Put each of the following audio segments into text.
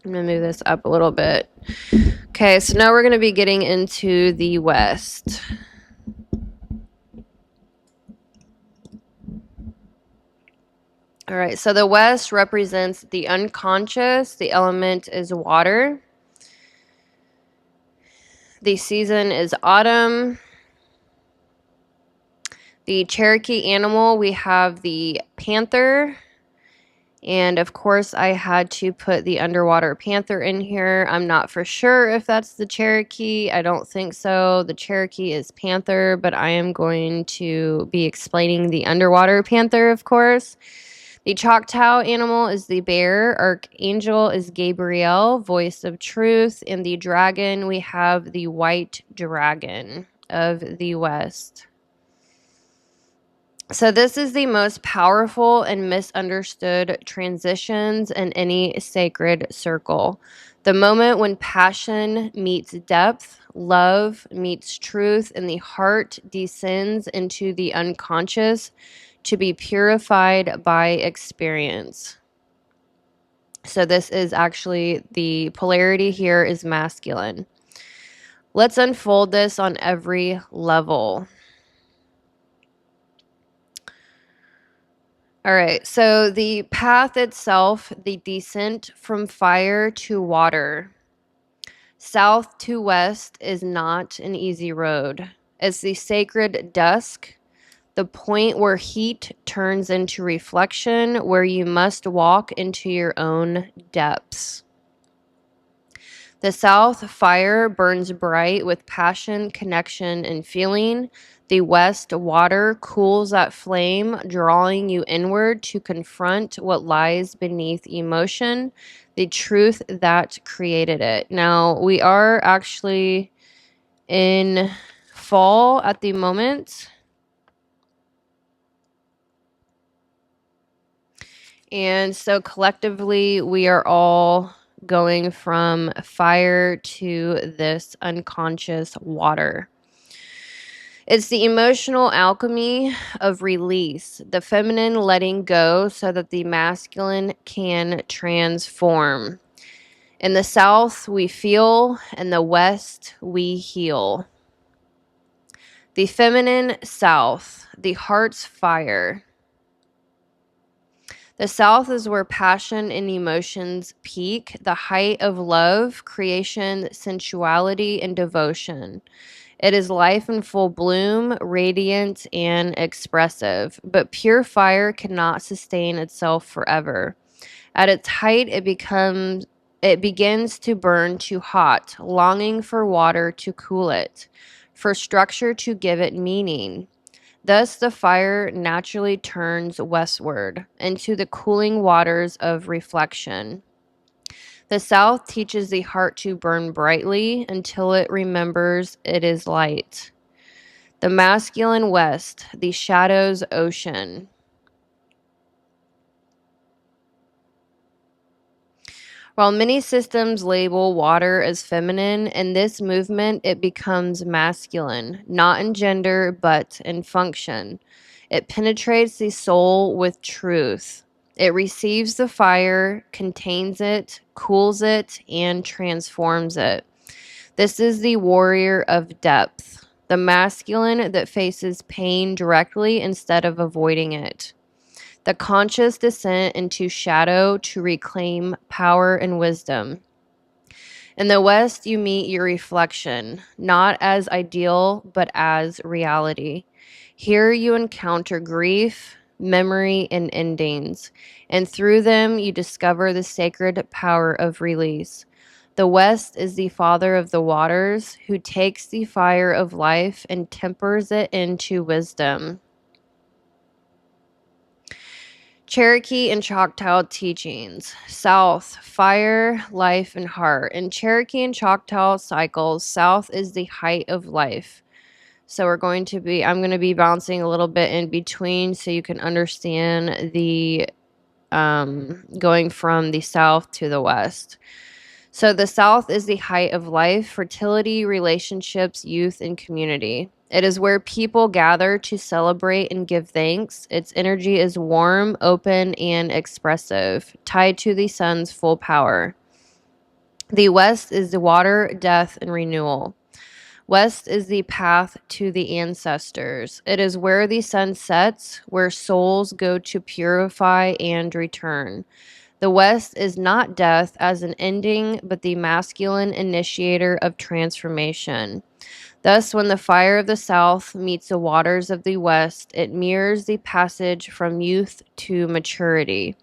I'm going to move this up a little bit. Okay, so now we're going to be getting into the West. All right, so the West represents the unconscious. The element is water. The season is autumn. The Cherokee animal, we have the panther. And of course, I had to put the underwater panther in here. I'm not for sure if that's the Cherokee. I don't think so. The Cherokee is panther, but I am going to be explaining the underwater panther, of course. The Choctaw animal is the bear. Archangel is Gabriel, voice of truth. And the dragon, we have the white dragon of the West. So this is the most powerful and misunderstood transitions in any sacred circle. The moment when passion meets depth, love meets truth, and the heart descends into the unconscious to be purified by experience. So this is actually the polarity here is masculine. Let's unfold this on every level. All right, so the path itself, the descent from fire to water, south to west, is not an easy road. It's the sacred dusk, the point where heat turns into reflection, where you must walk into your own depths. The south fire burns bright with passion, connection, and feeling. The west water cools that flame, drawing you inward to confront what lies beneath emotion, the truth that created it. Now, we are actually in fall at the moment. And so collectively, we are all going from fire to this unconscious water. It's the emotional alchemy of release, the feminine letting go so that the masculine can transform. In the south, we feel, in the west, we heal. The feminine south, the heart's fire. The south is where passion and emotions peak, the height of love, creation, sensuality, and devotion. It is life in full bloom, radiant and expressive, but pure fire cannot sustain itself forever. At its height, it begins to burn too hot, longing for water to cool it, for structure to give it meaning. Thus, the fire naturally turns westward into the cooling waters of reflection. The south teaches the heart to burn brightly until it remembers it is light. The masculine west, the shadow's ocean. While many systems label water as feminine, in this movement it becomes masculine, not in gender, but in function. It penetrates the soul with truth. It receives the fire, contains it, cools it, and transforms it. This is the warrior of depth, the masculine that faces pain directly instead of avoiding it. The conscious descent into shadow to reclaim power and wisdom. In the West, you meet your reflection, not as ideal, but as reality. Here you encounter grief, memory, and endings, and through them you discover the sacred power of release. The West is the father of the waters, who takes the fire of life and tempers it into wisdom. Cherokee and Choctaw teachings. South, fire, life, and heart. In Cherokee and Choctaw cycles, south is the height of life. So I'm going to be bouncing a little bit in between so you can understand the going from the south to the west. So the south is the height of life, fertility, relationships, youth, and community. It is where people gather to celebrate and give thanks. Its energy is warm, open, and expressive, tied to the sun's full power. The west is the water, death, and renewal. West is the path to the ancestors. It is where the sun sets, where souls go to purify and return. The West is not death as an ending, but the masculine initiator of transformation. Thus, when the fire of the South meets the waters of the West, it mirrors the passage from youth to maturity,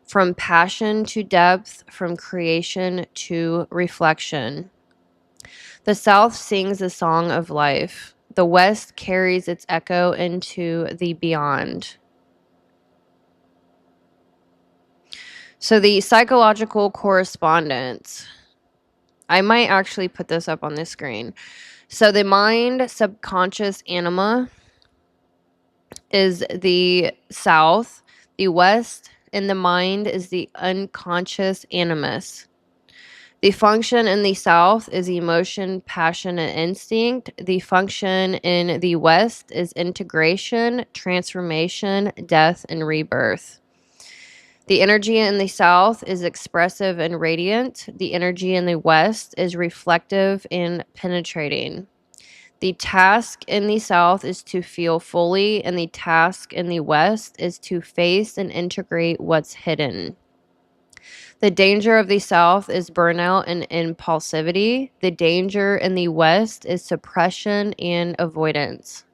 from passion to depth, from creation to reflection. The South sings a song of life. The West carries its echo into the beyond. So the psychological correspondence. I might actually put this up on the screen. So the mind, subconscious anima is the South. The West in the mind is the unconscious animus. The function in the South is emotion, passion, and instinct. The function in the West is integration, transformation, death, and rebirth. The energy in the South is expressive and radiant. The energy in the West is reflective and penetrating. The task in the South is to feel fully, and the task in the West is to face and integrate what's hidden. The danger of the South is burnout and impulsivity. The danger in the West is suppression and avoidance.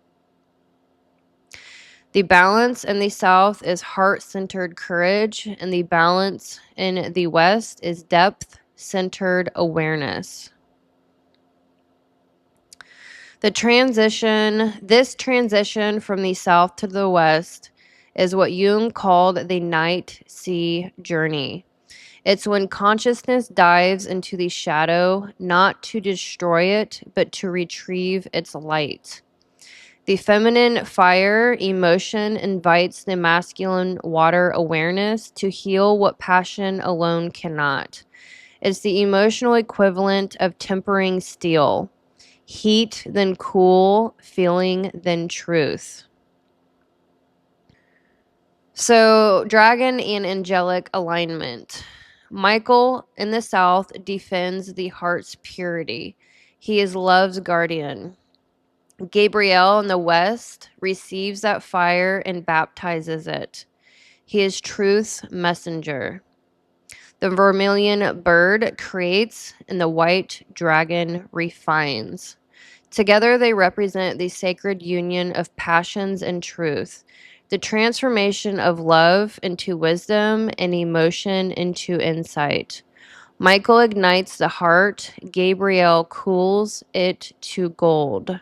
The balance in the South is heart-centered courage, and the balance in the West is depth-centered awareness. This transition from the South to the West is what Jung called the night sea journey. It's when consciousness dives into the shadow, not to destroy it, but to retrieve its light. The feminine fire emotion invites the masculine water awareness to heal what passion alone cannot. It's the emotional equivalent of tempering steel. Heat, then cool, feeling, then truth. So, dragon and angelic alignment. Michael in the South defends the heart's purity. He is love's guardian. Gabriel in the West receives that fire and baptizes it. He is truth's messenger. The vermilion bird creates, and the white dragon refines. Together they represent the sacred union of passions and truth, the transformation of love into wisdom and emotion into insight. Michael ignites the heart, Gabriel cools it to gold.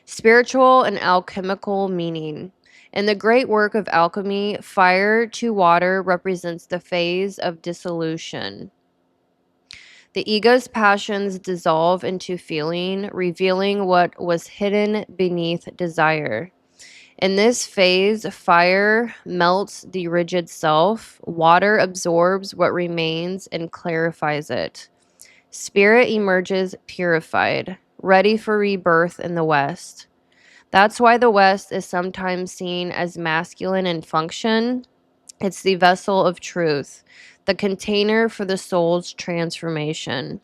Spiritual and alchemical meaning. In the great work of alchemy, fire to water represents the phase of dissolution. The ego's passions dissolve into feeling, revealing what was hidden beneath desire. In this phase, fire melts the rigid self, water absorbs what remains and clarifies it. Spirit emerges purified, ready for rebirth in the West. That's why the West is sometimes seen as masculine in function. It's the vessel of truth, the container for the soul's transformation.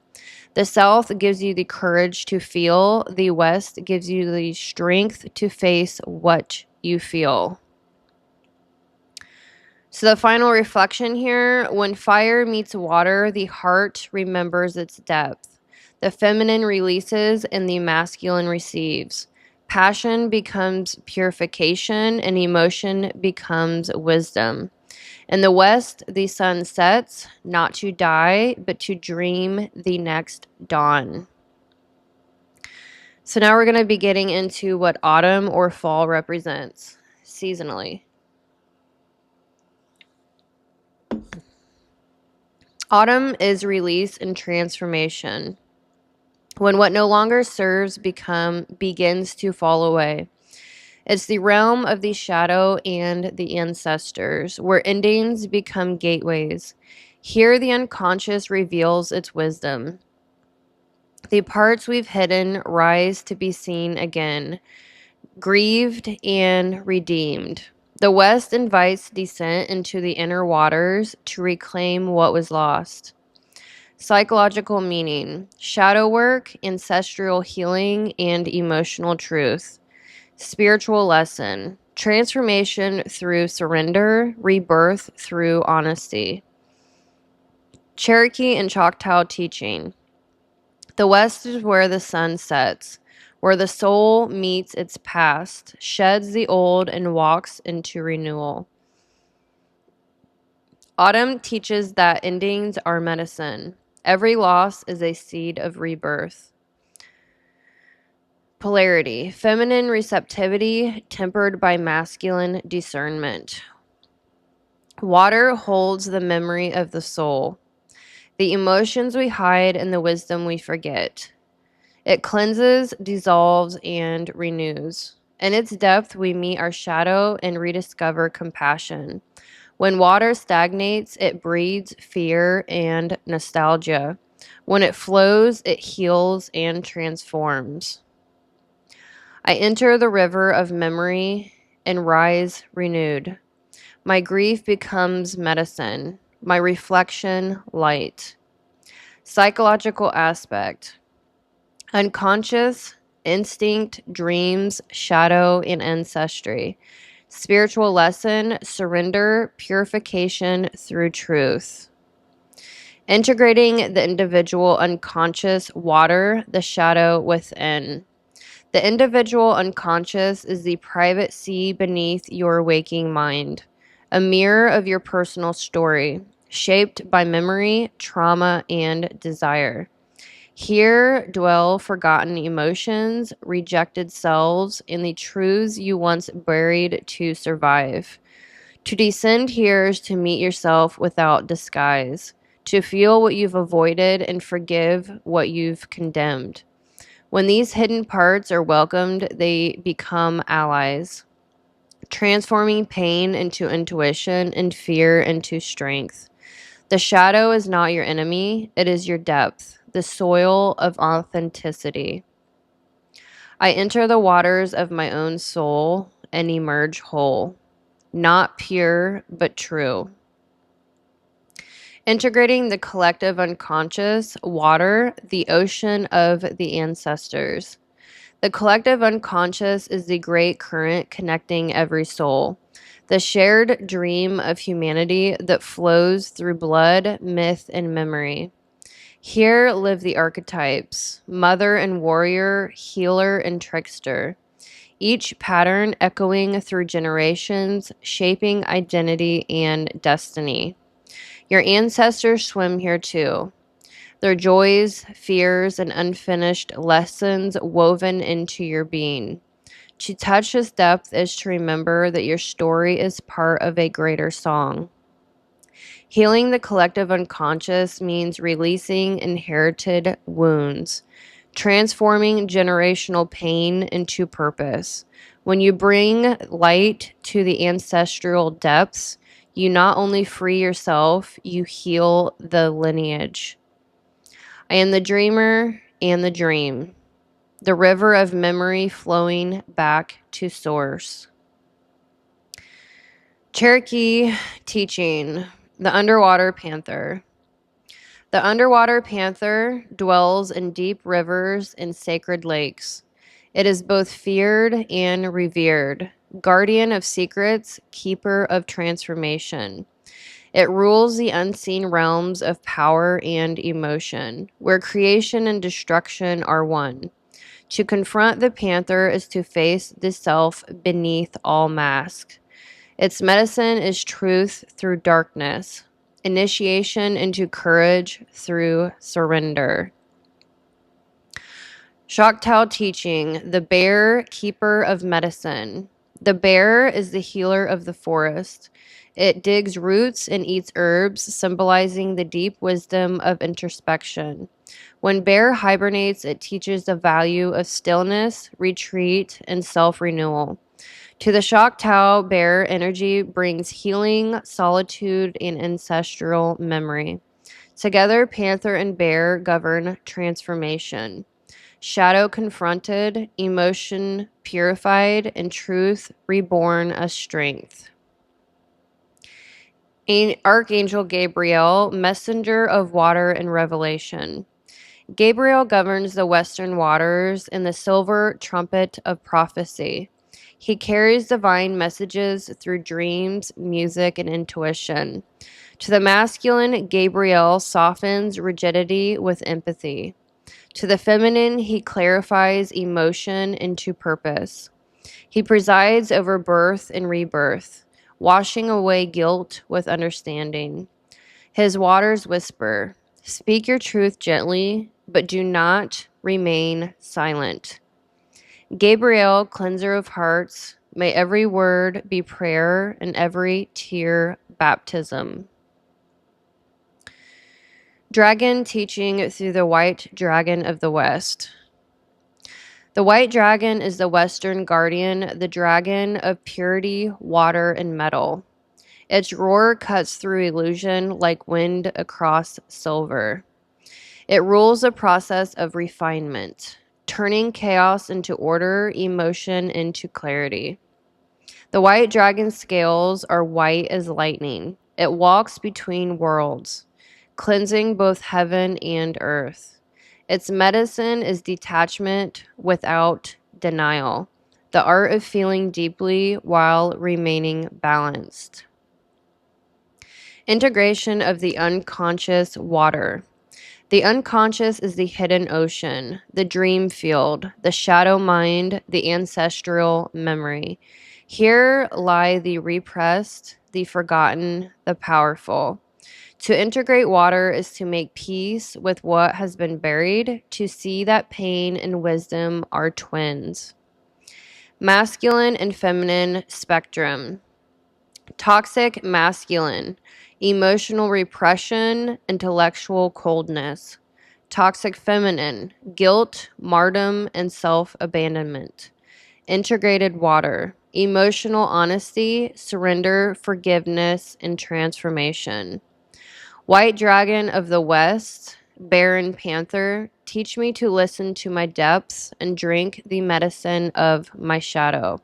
The South gives you the courage to feel. The West gives you the strength to face what you feel. So the final reflection here, when fire meets water, the heart remembers its depth. The feminine releases and the masculine receives. Passion becomes purification and emotion becomes wisdom. In the West, the sun sets, not to die, but to dream the next dawn. So now we're going to be getting into what autumn or fall represents seasonally. Autumn is release and transformation. When what no longer serves begins to fall away. It's the realm of the shadow and the ancestors, where endings become gateways. Here the unconscious reveals its wisdom. The parts we've hidden rise to be seen again, grieved and redeemed. The West invites descent into the inner waters to reclaim what was lost. Psychological meaning: shadow work, ancestral healing, and emotional truth. Spiritual lesson: transformation through surrender, rebirth through honesty. Cherokee and Choctaw teaching: the West is where the sun sets, where the soul meets its past, sheds the old, and walks into renewal. Autumn teaches that endings are medicine. Every loss is a seed of rebirth. Polarity: feminine receptivity tempered by masculine discernment. Water holds the memory of the soul, the emotions we hide and the wisdom we forget. It cleanses, dissolves, and renews. In its depth, we meet our shadow and rediscover compassion. When water stagnates, it breeds fear and nostalgia. When it flows, it heals and transforms. I enter the river of memory and rise renewed. My grief becomes medicine, my reflection light. Psychological aspect: unconscious, instinct, dreams, shadow, and ancestry. Spiritual lesson: surrender, purification through truth. Integrating the individual unconscious, water, the shadow within. The individual unconscious is the private sea beneath your waking mind, a mirror of your personal story, shaped by memory, trauma, and desire. Here dwell forgotten emotions, rejected selves, and the truths you once buried to survive. To descend here is to meet yourself without disguise, to feel what you've avoided and forgive what you've condemned. When these hidden parts are welcomed, they become allies, transforming pain into intuition and fear into strength. The shadow is not your enemy, it is your depth, the soil of authenticity. I enter the waters of my own soul and emerge whole, not pure, but true. Integrating the collective unconscious, water, the ocean of the ancestors. The collective unconscious is the great current connecting every soul, the shared dream of humanity that flows through blood, myth, and memory. Here live the archetypes: mother and warrior, healer and trickster, each pattern echoing through generations, shaping identity and destiny. Your ancestors swim here too, their joys, fears, and unfinished lessons woven into your being. To touch this depth is to remember that your story is part of a greater song. Healing the collective unconscious means releasing inherited wounds, transforming generational pain into purpose. When you bring light to the ancestral depths, you not only free yourself, you heal the lineage. I am the dreamer and the dream, the river of memory flowing back to source. Cherokee teaching: the underwater panther. The underwater panther dwells in deep rivers and sacred lakes. It is both feared and revered, guardian of secrets, keeper of transformation. It rules the unseen realms of power and emotion, where creation and destruction are one. To confront the panther is to face the self beneath all mask. Its medicine is truth through darkness, initiation into courage through surrender. Choctaw teaching: the bear, keeper of medicine. The bear is the healer of the forest. It digs roots and eats herbs, symbolizing the deep wisdom of introspection. When bear hibernates, it teaches the value of stillness, retreat, and self-renewal. To the Choctaw, bear energy brings healing, solitude, and ancestral memory. Together, panther and bear govern transformation. Shadow confronted, emotion purified, and truth reborn as strength. Archangel Gabriel, messenger of water and revelation. Gabriel governs the western waters in the silver trumpet of prophecy. He carries divine messages through dreams, music, and intuition. To the masculine, Gabriel softens rigidity with empathy. To the feminine, he clarifies emotion into purpose. He presides over birth and rebirth, washing away guilt with understanding. His waters whisper, "Speak your truth gently, but do not remain silent." Gabriel, cleanser of hearts, may every word be prayer and every tear baptism. Dragon teaching through the white dragon of the west. The white dragon is the western guardian, the dragon of purity, water, and metal. Its roar cuts through illusion like wind across silver. It rules a process of refinement, turning chaos into order, emotion into clarity. The white dragon's scales are white as lightning. It walks between worlds, cleansing both heaven and earth. Its medicine is detachment without denial, the art of feeling deeply while remaining balanced. Integration of the unconscious water. The unconscious is the hidden ocean, the dream field, the shadow mind, the ancestral memory. Here lie the repressed, the forgotten, the powerful. To integrate water is to make peace with what has been buried, to see that pain and wisdom are twins. Masculine and feminine spectrum. Toxic masculine, emotional repression, intellectual coldness. Toxic feminine, guilt, martyrdom, and self-abandonment. Integrated water, emotional honesty, surrender, forgiveness, and transformation. White dragon of the west, barren panther, teach me to listen to my depths and drink the medicine of my shadow.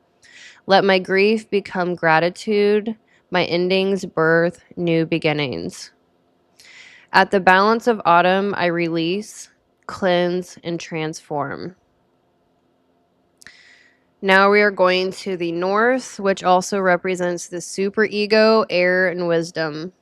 Let my grief become gratitude, my endings birth new beginnings. At the balance of autumn, I release, cleanse, and transform. Now we are going to the north, which also represents the superego, air, and wisdom.